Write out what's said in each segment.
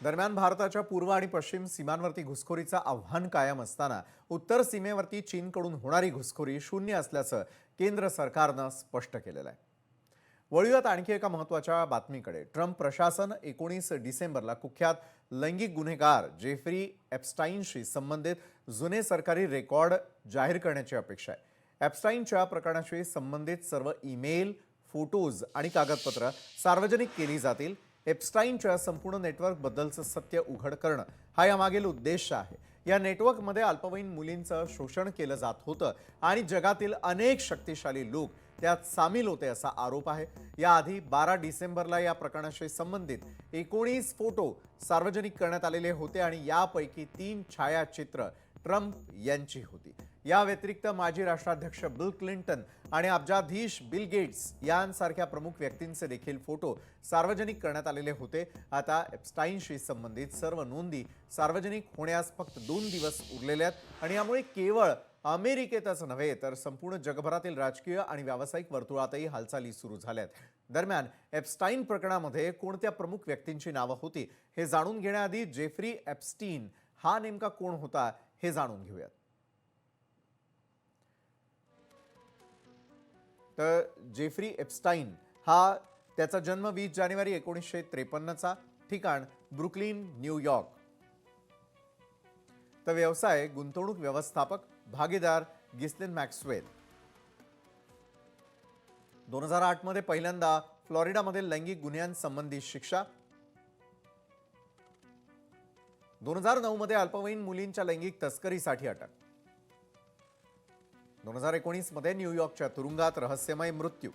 दरम्यान भारताच्या पूर्व आणि पश्चिम सीमांवरती घुसखोरीचं आव्हान कायम असताना उत्तर सीमेवरती चीनकडून होणारी घुसखोरी शून्य असल्याचं केंद्र सरकारनं स्पष्ट केलेलं आहे। वळूयात आणखी एका महत्त्वाच्या बातमीकडे। ट्रम्प प्रशासन 19 डिसेंबरला कुख्यात लैंगिक गुन्हेगार जेफ्री एप्स्टाईनशी संबंधित जुने सरकारी रेकॉर्ड जाहीर करण्याची अपेक्षा आहे। एप्स्टाईनच्या प्रकरणाशी संबंधित सर्व ईमेल, फोटोज आणि कागदपत्र सार्वजनिक केली जातील। एप्स्टाईनच्या संपूर्ण नेटवर्कबद्दलचं सत्य उघड करणं हा यामागील उद्देश आहे। या नेटवर्कमध्ये अल्पवयीन मुलींचं शोषण केलं जात होतं आणि जगातील अनेक शक्तिशाली लोक त्यात सामील होते असा आरोप आहे। याआधी 12 डिसेंबरला या प्रकरणाशी संबंधित 19 फोटो सार्वजनिक करण्यात आलेले होते आणि यापैकी 3 छायाचित्र ट्रम्प यांची होती। या व्यतिरिक्त माजी राष्ट्राध्यक्ष बिल क्लिंटन आणि अब्जाधीश बिल गेट्स यांसारख्या प्रमुख व्यक्तींचे देखील फोटो सार्वजनिक करण्यात आलेले होते। आता एप्स्टाईनशी संबंधित सर्व नोंदी सार्वजनिक होण्यास फक्त 2 दिवस उरलेले आहेत आणि यामुळे केवळ अमेरिकेतच नव्हे तर संपूर्ण जगभरातील राजकीय आणि व्यावसायिक वर्तुळातही हालचाली सुरू झाल्या आहेत। दरम्यान एप्स्टाईन प्रकरणामध्ये कोणत्या प्रमुख व्यक्तींची नावं होती हे जाणून घेण्याआधी जेफ्री एप्स्टीन हा नेमका कोण होता हे जाणून घेऊयात। तर जेफ्री एप्स्टाईन हा त्याचा जन्म 20 जानेवारी 1953चा, ठिकाण ब्रुकलिन, न्यूयॉर्क। तर व्यवसाय गुंतवणूक व्यवस्थापक, भागीदार गिस्लिन मॅक्सवेल। 2008 मध्ये पहिल्यांदा फ्लोरिडामध्ये लैंगिक गुन्ह्यांसंबंधी शिक्षा। 2009 मध्ये अल्पवयीन मुलींच्या लैंगिक तस्करीसाठी अटक। 2019 मध्ये न्यूयॉर्कच्या तुरुंगात रहस्यमय मृत्यू।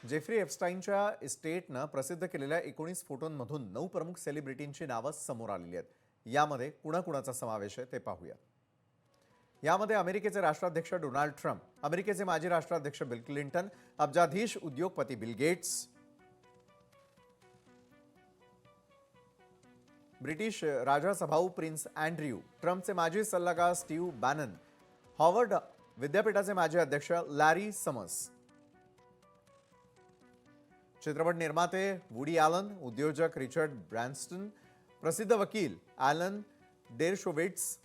जेफ्री एप्स्टाईनच्या इस्टेटनं प्रसिद्ध केलेल्या 19 फोटोंमधून 9 प्रमुख सेलिब्रिटींची नावं समोर आलेली आहेत। यामध्ये कुणाकुणाचा समावेश आहे ते पाहूया। यामध्ये अमेरिकेचे राष्ट्राध्यक्ष डोनाल्ड ट्रम्प, अमेरिकेचे माजी राष्ट्राध्यक्ष बिल क्लिंटन, अब्जाधीश उद्योगपती बिल गेट्स, ब्रिटिश राजसभाऊ प्रिन्स अँड्र्यू, ट्रम्पचे माजी सल्लागार स्टीव्ह बॅनन, हार्वर्ड विद्यापीठाचे माजी अध्यक्ष लॅरी समर्स, चित्रपट निर्माते वुडी ॲलन, उद्योजक रिचर्ड ब्रॅन्स्टन, प्रसिद्ध वकील ॲलन डेरशोविट्स,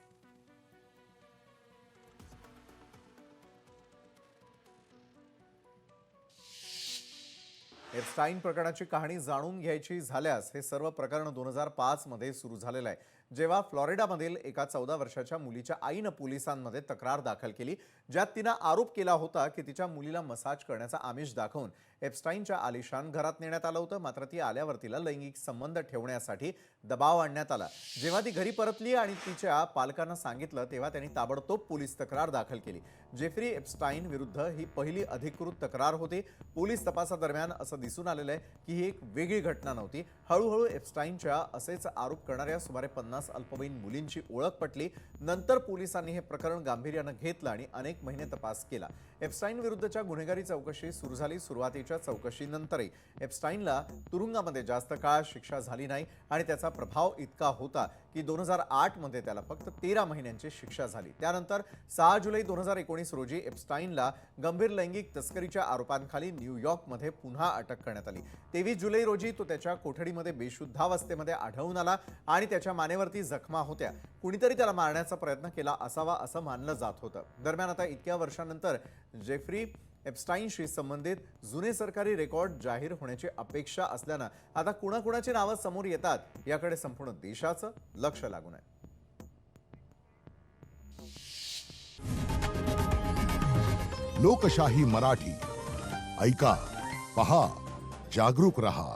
एप्स्टाईन प्रकरणाची कहाणी जाणून घ्यायची झाल्यास हे सर्व प्रकरण 2005 मध्ये सुरू झालेलं आहे, जेव्हा फ्लोरिडामधील एका 14 वर्षाच्या मुलीच्या आईनं पोलिसांमध्ये तक्रार दाखल केली, ज्यात तिनं आरोप केला होता की तिच्या मुलीला मसाज करण्याचा आमिष दाखवून एप्स्टाईनच्या आलिशान घरात नेण्यात आलं होतं, मात्र ती आल्यावर तिला लैंगिक संबंध ठेवण्यासाठी दबाव आणण्यात आला। जेव्हा ती घरी परतली आणि तिच्या पालकांना सांगितलं तेव्हा त्यांनी ताबडतोब पोलीस तक्रार दाखल केली। जेफ्री एप्स्टाईन विरुद्ध ही पहिली अधिकृत तक्रार होती। पोलीस तपासादरम्यान असं दिसून आलेलं आहे की ही एक वेगळी घटना नव्हती। हळूहळू एप्स्टाईनच्या असेच आरोप करणाऱ्या सुमारे 50 अल्पवयीन मुलींची ओळख पटली। नंतर पोलिसांनी हे प्रकरण गांभीर्यानं घेतलं आणि अनेक महिने तपास केला। एप्स्टाईन विरुद्धच्या गुन्हेगारी चौकशी सुरू झाली। सुरुवातीच्या चौकशीनंतरही एप्स्टाईनला तुरुंगामध्ये जास्त काळ शिक्षा झाली नाही आणि त्याचा प्रभाव इतका होता की 2008 मध्ये त्याला फक्त 13 महिन्यांची शिक्षा झाली। त्यानंतर 6 जुलै 2019 रोजी एप्स्टाईनला गंभीर लैंगिक तस्करीच्या आरोपांखाली न्यूयॉर्कमध्ये पुन्हा अटक करण्यात आली। 23 जुलै रोजी तो त्याच्या कोठडीमध्ये बेशुद्धावस्थेमध्ये आढळून आला आणि त्याच्या मानेवरती जखमा होत्या। कुणीतरी त्याला मारण्याचा प्रयत्न केला असावा असं मानलं जात होतं। दरम्यान आता इतक्या वर्षांनंतर जेफ्री एप्स्टाईनशी संबंधित जुने सरकारी रेकॉर्ड जाहीर होण्याची अपेक्षा असल्यानं आता कुणाकुणाची नावं समोर येतात याकडे संपूर्ण देशाचं लक्ष लागून आहे। लोकशाही मराठी ऐका, पहा, जागरूक रहा।